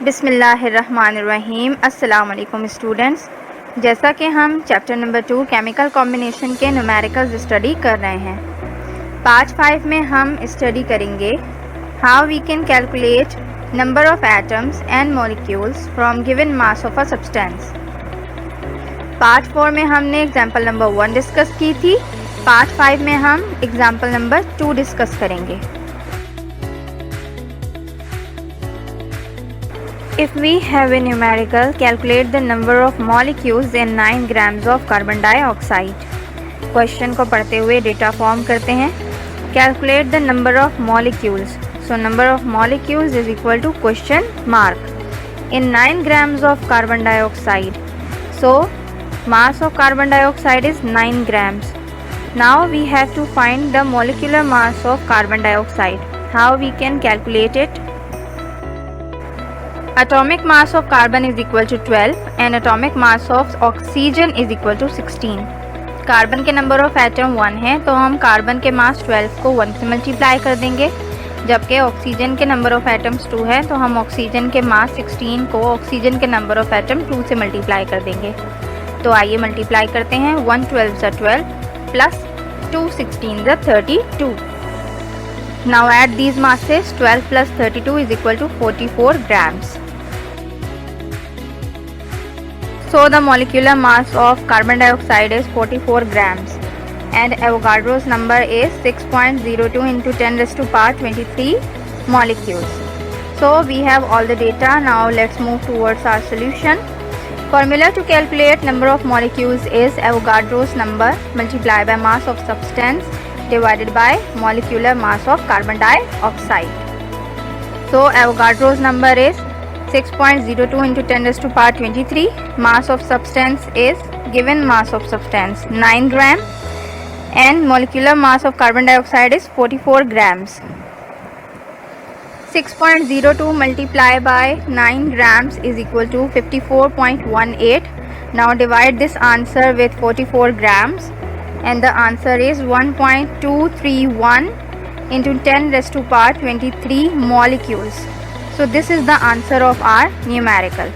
बिस्मिल्लाहिर्रहमानिर्रहीम। अस्सलाम वालेकुम स्टूडेंट्स। जैसा कि हम चैप्टर नंबर 2 केमिकल कॉम्बिनेशन के न्यूमेरिकल्स स्टडी कर रहे हैं, पार्ट 5 में हम स्टडी करेंगे how we can calculate number of atoms and molecules from given mass of a substance. Part 4 में हमने एग्जाम्पल नंबर 1 डिस्कस की थी। पार्ट 5 में हम एग्जाम्पल नंबर 2 डिस्कस करेंगे। If we have a numerical, calculate the number of molecules in 9 grams of carbon dioxide. Question को पढ़ते हुए डेटा फॉर्म करते हैं। Calculate the number of molecules. So number of molecules is equal to question mark in 9 grams of carbon dioxide. So mass of carbon dioxide is 9 grams. Now we have to find the molecular mass of carbon dioxide. How we can calculate it? Atomic mass of carbon is equal to 12 and atomic mass of oxygen is equal to 16. Carbon के number of atom 1 है तो हम carbon के मास 12 को 1 से multiply कर देंगे, जबकि ऑक्सीजन के नंबर ऑफ एटम्स 2 है तो हम ऑक्सीजन के मास 16 को ऑक्सीजन के नंबर ऑफ एटम 2 से मल्टीप्लाई कर देंगे। तो आइए मल्टीप्लाई करते हैं। 1 12 ज़ा 12 प्लस 2 16 ज़ा 32। Now add these masses. 12 plus 32 is equal to 44 grams. So the molecular mass of carbon dioxide is 44 grams and Avogadro's number is 6.02 into 10 raised to power 23 molecules. So we have all the data. Now let's move towards our solution. Formula to calculate number of molecules is Avogadro's number multiplied by mass of substance divided by molecular mass of carbon dioxide. So Avogadro's number is 6.02 into 10 raised to power 23. Mass of substance is given mass of substance 9 gram and molecular mass of carbon dioxide is 44 grams. 6.02 multiplied by 9 grams is equal to 54.18. Now divide this answer with 44 grams and the answer is 1.231 into 10 raised to power 23 molecules. So this is the answer of our numerical.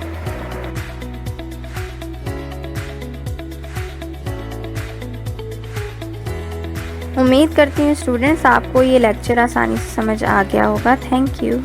उम्मीद करती हूँ students आपको ये lecture आसानी से समझ आ गया होगा। Thank you.